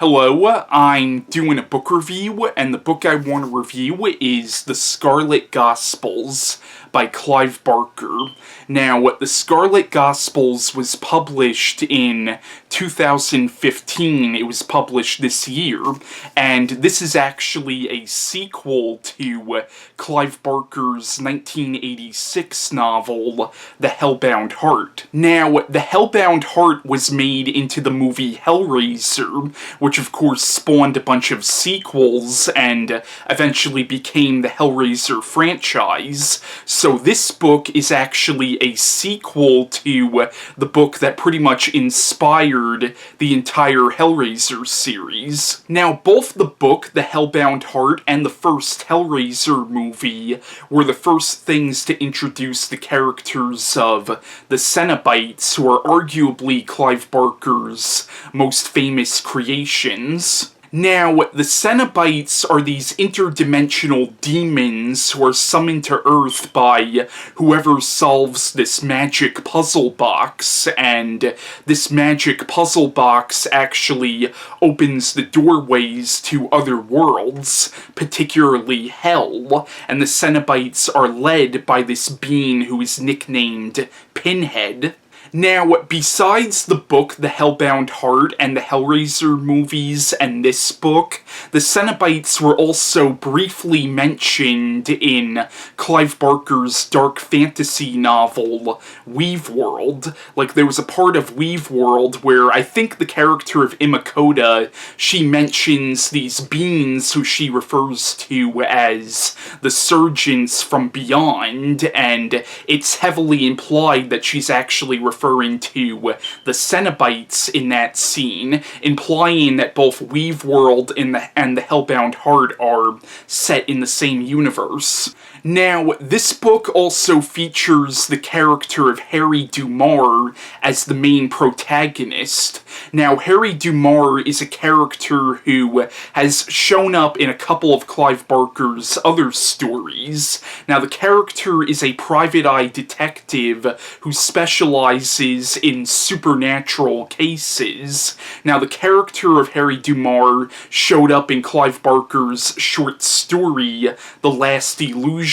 Hello, I'm doing a book review, and the book I want to review is The Scarlet Gospels by Clive Barker. Now, The Scarlet Gospels was published in 2015. It was published this year, and this is actually a sequel to Clive Barker's 1986 novel, The Hellbound Heart. Now, The Hellbound Heart was made into the movie Hellraiser, which of course spawned a bunch of sequels and eventually became the Hellraiser franchise. So this book is actually a sequel to the book that pretty much inspired the entire Hellraiser series. Now, both the book, The Hellbound Heart, and the first Hellraiser movie were the first things to introduce the characters of the Cenobites, who are arguably Clive Barker's most famous creations. Now, the Cenobites are these interdimensional demons who are summoned to Earth by whoever solves this magic puzzle box, and this magic puzzle box actually opens the doorways to other worlds, particularly Hell, and the Cenobites are led by this being who is nicknamed Pinhead. Now, besides the book The Hellbound Heart and the Hellraiser movies and this book, the Cenobites were also briefly mentioned in Clive Barker's dark fantasy novel, Weaveworld. Like, there was a part of Weaveworld where I think the character of Imakota, she mentions these beings who she refers to as the Surgeons from Beyond, and it's heavily implied that she's actually referring to the Cenobites in that scene, implying that both Weaveworld and the Hellbound Heart are set in the same universe. Now, this book also features the character of Harry Dumar as the main protagonist. Now, Harry Dumar is a character who has shown up in a couple of Clive Barker's other stories. Now, the character is a private eye detective who specializes in supernatural cases. Now, the character of Harry Dumar showed up in Clive Barker's short story, The Last Illusion,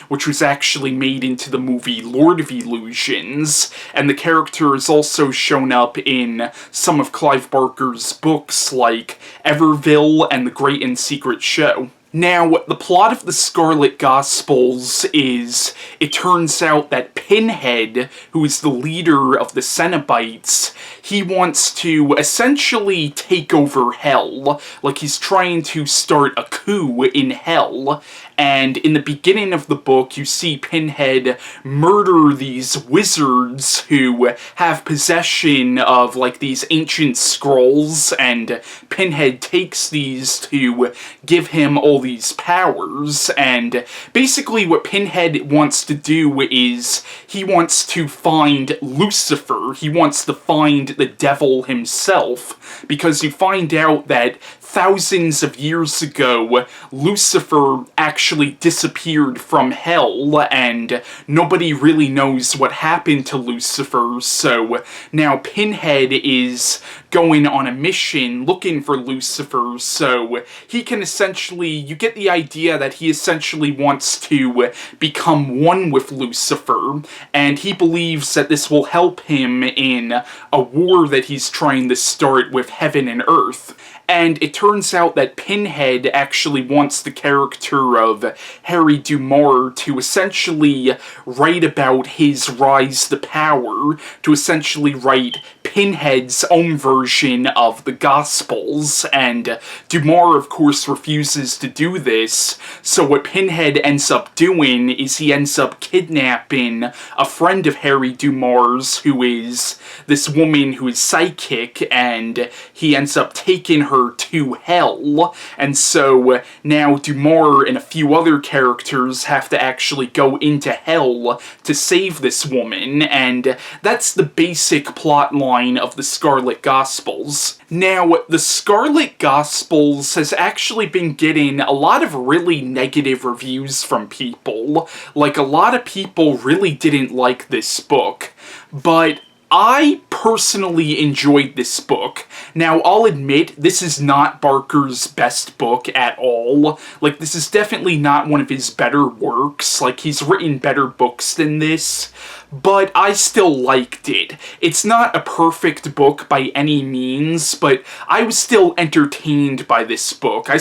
which was actually made into the movie Lord of Illusions, and the character has also shown up in some of Clive Barker's books like Everville and The Great and Secret Show. Now, the plot of the Scarlet Gospels is, it turns out that Pinhead, who is the leader of the Cenobites, he wants to essentially take over Hell. Like, he's trying to start a coup in Hell, and in the beginning of the book, you see Pinhead murder these wizards who have possession of, like, these ancient scrolls, and Pinhead takes these to give him all these powers, and basically what Pinhead wants to do is he wants to find Lucifer. He wants to find the devil himself, because you find out that thousands of years ago, Lucifer actually disappeared from Hell, and nobody really knows what happened to Lucifer, so now Pinhead is going on a mission looking for Lucifer, so he can essentially, you get the idea that he essentially wants to become one with Lucifer, and he believes that this will help him in a war that he's trying to start with heaven and earth. And it turns out that Pinhead actually wants the character of Harry Dumar to essentially write about his rise to power, to essentially write Pinhead's own version of the Gospels, and Dumar, of course, refuses to do this, so what Pinhead ends up doing is he ends up kidnapping a friend of Harry Dumar's, who is this woman who is psychic, and he ends up taking her to Hell, and so now Dumar and a few other characters have to actually go into Hell to save this woman, and that's the basic plot line of the Scarlet Gospels. Now, the Scarlet Gospels has actually been getting a lot of really negative reviews from people. Like, a lot of people really didn't like this book, but I personally enjoyed this book. Now, I'll admit, this is not Barker's best book at all. Like, this is definitely not one of his better works. Like, he's written better books than this, but I still liked it. It's not a perfect book by any means, but I was still entertained by this book. I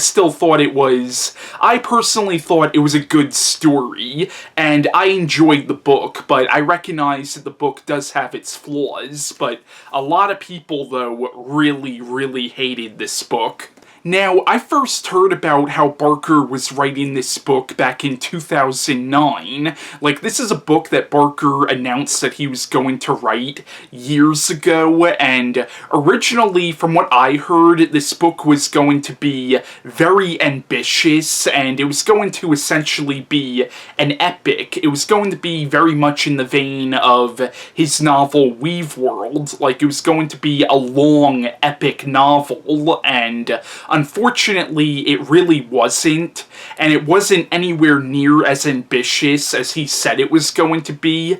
personally thought it was a good story, and I enjoyed the book, but I recognize that the book does have its flaws, but a lot of people, though, really hated this book. Now, I first heard about how Barker was writing this book back in 2009. Like, this is a book that Barker announced that he was going to write years ago, and originally, from what I heard, this book was going to be very ambitious, and it was going to essentially be an epic. It was going to be very much in the vein of his novel Weave World. Like, it was going to be a long, epic novel, and unfortunately, it really wasn't, and it wasn't anywhere near as ambitious as he said it was going to be,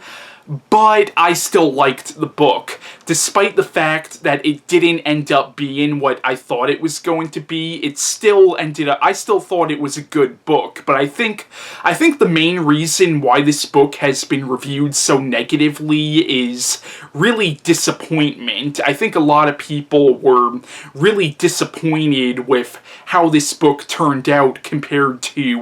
but I still liked the book, despite the fact that it didn't end up being what I thought it was going to be. It still ended up, I still thought it was a good book, but I think the main reason why this book has been reviewed so negatively is really disappointment. I think a lot of people were really disappointed with how this book turned out compared to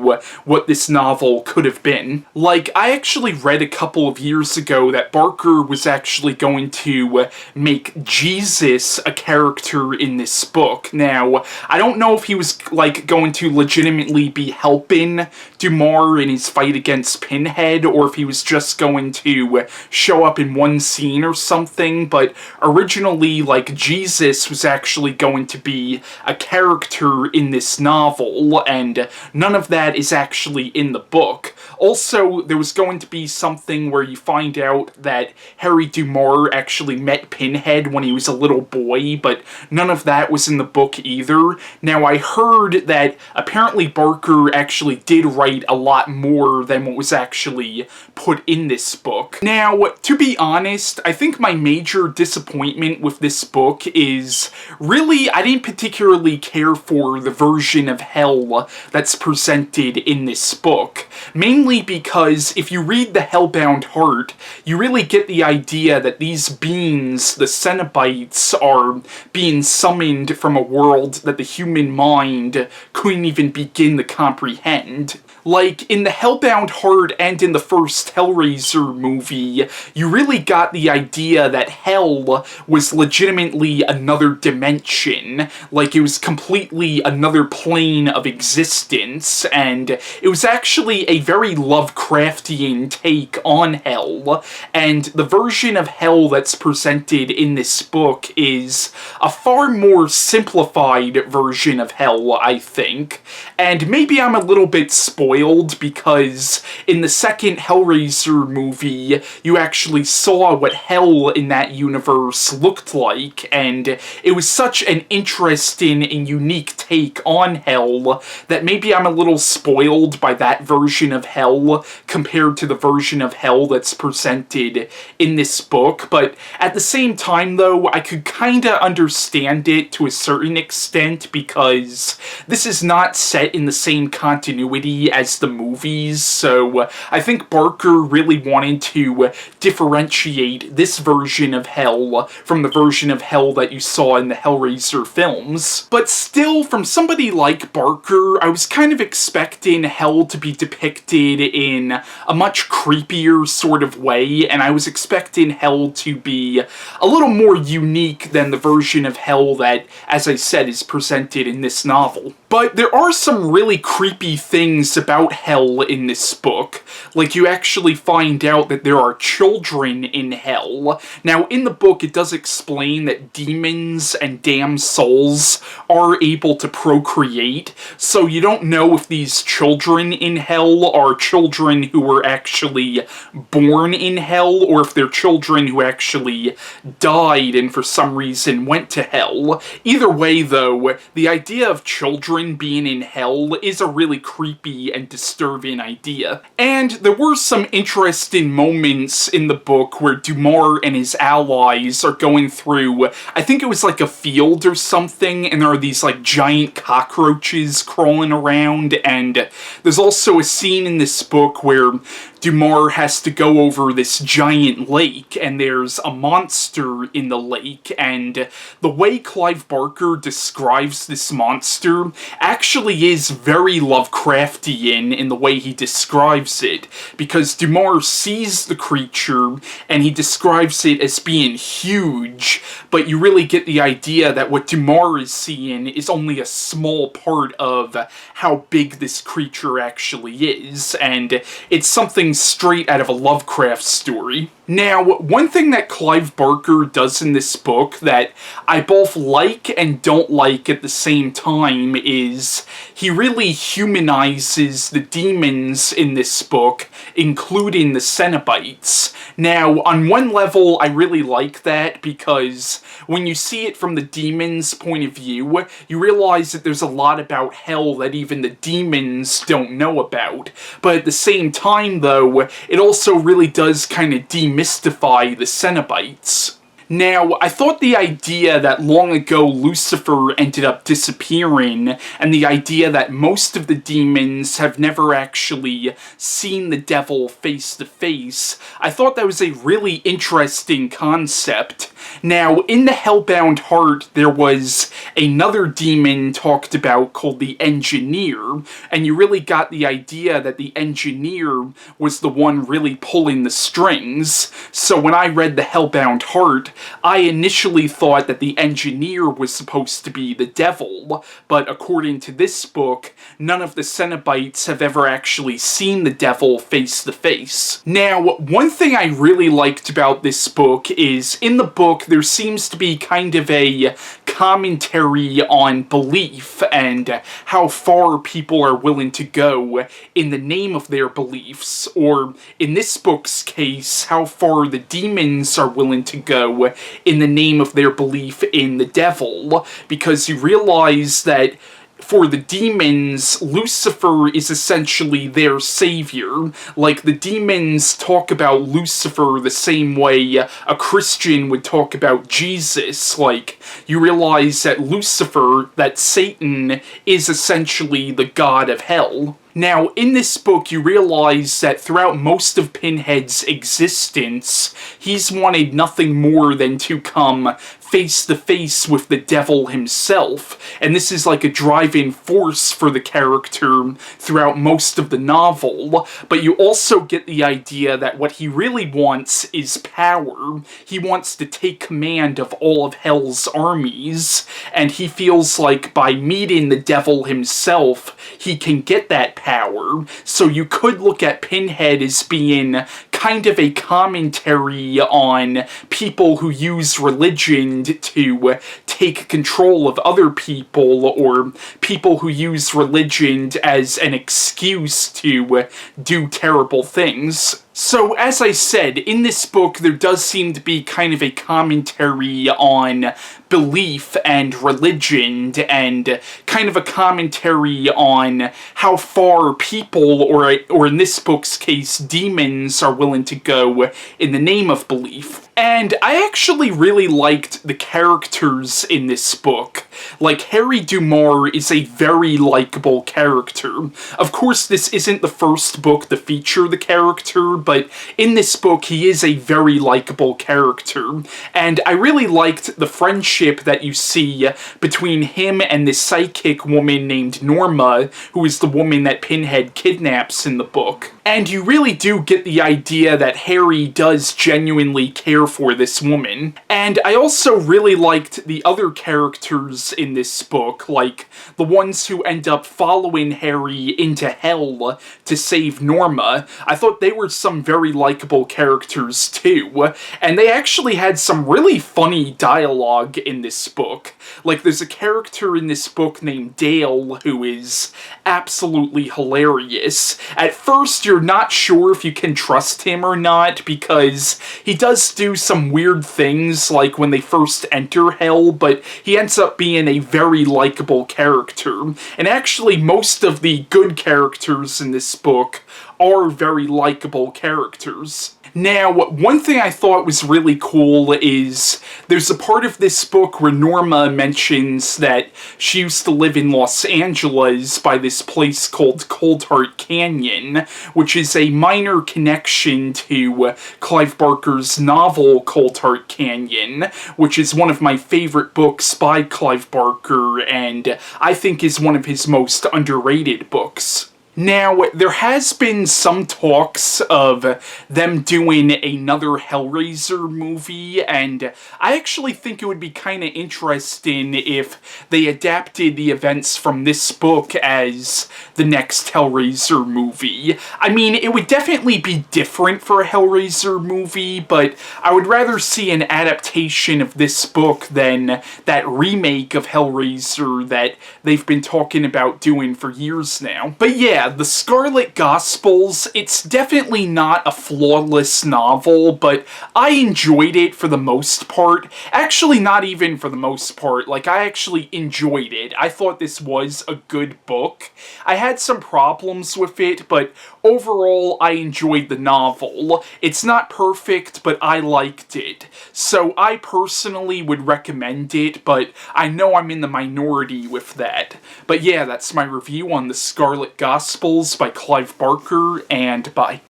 what this novel could have been. Like, I actually read a couple of years ago that Barker was actually going to make Jesus a character in this book. Now, I don't know if he was, like, going to legitimately be helping Dumas in his fight against Pinhead, or if he was just going to show up in one scene or something, but originally, like, Jesus was actually going to be a character in this novel, and none of that is actually in the book. Also, there was going to be something where you find out that Harry Dumas actually met Pinhead when he was a little boy, but none of that was in the book either. Now, I heard that apparently Barker actually did write a lot more than what was actually put in this book. Now, to be honest, I think my major disappointment with this book is really, I didn't particularly care for the version of hell that's presented in this book. Mainly because if you read the Hellbound Heart, you really get the idea that these beings, the Cenobites, are being summoned from a world that the human mind couldn't even begin to comprehend. Like, in the Hellbound Heart and in the first Hellraiser movie, you really got the idea that hell was legitimately another dimension. Like, it was completely another plane of existence, and it was actually a very Lovecraftian take on hell, and the version of hell that's presented in this book is a far more simplified version of hell, I think, and maybe I'm a little bit spoiled because in the second Hellraiser movie, you actually saw what hell in that universe looked like, and it was such an interesting and unique take on hell that maybe I'm a little spoiled by that version of hell compared to the version of hell that's presented in this book, but at the same time, though, I could kinda understand it to a certain extent because this is not set in the same continuity as the movies, so I think Barker really wanted to differentiate this version of hell from the version of hell that you saw in the Hellraiser films. But still, from somebody like Barker, I was kind of expecting hell to be depicted in a much creepier sort of way, and I was expecting hell to be a little more unique than the version of hell that, as I said, is presented in this novel. But there are some really creepy things about hell in this book. Like, you actually find out that there are children in hell. Now, in the book, it does explain that demons and damned souls are able to procreate, so you don't know if these children in hell are children who were actually born in hell, or if they're children who actually died and for some reason went to hell. Either way, though, the idea of children being in hell is a really creepy and disturbing idea. And there were some interesting moments in the book where Dumar and his allies are going through, I think it was like a field or something, and there are these like giant cockroaches crawling around, and there's also a scene in this book where Dumar has to go over this giant lake, and there's a monster in the lake, and the way Clive Barker describes this monster actually is very Lovecraftian in the way he describes it, because Dumar sees the creature, and he describes it as being huge, but you really get the idea that what Dumar is seeing is only a small part of how big this creature actually is, and it's something straight out of a Lovecraft story. Now, one thing that Clive Barker does in this book that I both like and don't like at the same time is he really humanizes the demons in this book, including the Cenobites. Now, on one level, I really like that because when you see it from the demons' point of view, you realize that there's a lot about hell that even the demons don't know about. But at the same time, though, it also really does kind of demystify the Cenobites. Now, I thought the idea that long ago Lucifer ended up disappearing, and the idea that most of the demons have never actually seen the devil face to face, I thought that was a really interesting concept. Now, in the Hellbound Heart, there was another demon talked about called the Engineer, and you really got the idea that the Engineer was the one really pulling the strings. So when I read the Hellbound Heart, I initially thought that the Engineer was supposed to be the devil, but according to this book, none of the Cenobites have ever actually seen the devil face to face. Now, one thing I really liked about this book is, in the book, there seems to be kind of a commentary on belief and how far people are willing to go in the name of their beliefs, or in this book's case, how far the demons are willing to go in the name of their belief in the devil, because you realize that for the demons, Lucifer is essentially their savior. Like, the demons talk about Lucifer the same way a Christian would talk about Jesus. Like, you realize that Lucifer, that Satan, is essentially the god of hell. Now, in this book, you realize that throughout most of Pinhead's existence, he's wanted nothing more than to come face to face with the devil himself, and this is like a driving force for the character throughout most of the novel, but you also get the idea that what he really wants is power. He wants to take command of all of Hell's armies, and he feels like by meeting the devil himself, he can get that power. So you could look at Pinhead as being kind of a commentary on people who use religion to take control of other people, or people who use religion as an excuse to do terrible things. So, as I said, in this book there does seem to be kind of a commentary on belief and religion, and kind of a commentary on how far people, or in this book's case, demons, are willing to go in the name of belief. And I actually really liked the characters in this book. Like, Harry Dumar is a very likable character. Of course, this isn't the first book to feature the character, but in this book, he is a very likable character. And I really liked the friendship that you see between him and this psychic woman named Norma, who is the woman that Pinhead kidnaps in the book. And you really do get the idea that Harry does genuinely care for this woman. And I also really liked the other characters in this book, like the ones who end up following Harry into hell to save Norma. I thought they were some very likable characters too, and they actually had some really funny dialogue in this book. Like, there's a character in this book named Dale who is absolutely hilarious. At first, you're not sure if you can trust him or not, because he does do some weird things, like when they first enter hell, but he ends up being a very likable character. And actually, most of the good characters in this book are very likable characters. Now, one thing I thought was really cool is there's a part of this book where Norma mentions that she used to live in Los Angeles by this place called Cold Heart Canyon, which is a minor connection to Clive Barker's novel Cold Heart Canyon, which is one of my favorite books by Clive Barker, and I think is one of his most underrated books. Now, there has been some talks of them doing another Hellraiser movie, and I actually think it would be kind of interesting if they adapted the events from this book as the next Hellraiser movie. I mean, it would definitely be different for a Hellraiser movie, but I would rather see an adaptation of this book than that remake of Hellraiser that they've been talking about doing for years now. But yeah, the Scarlet Gospels, it's definitely not a flawless novel, but I enjoyed it for the most part. Actually, not even for the most part. Like, I actually enjoyed it. I thought this was a good book. I had some problems with it, but overall, I enjoyed the novel. It's not perfect, but I liked it. So I personally would recommend it, but I know I'm in the minority with that. But yeah, that's my review on the Scarlet Gospels by Clive Barker, and bye.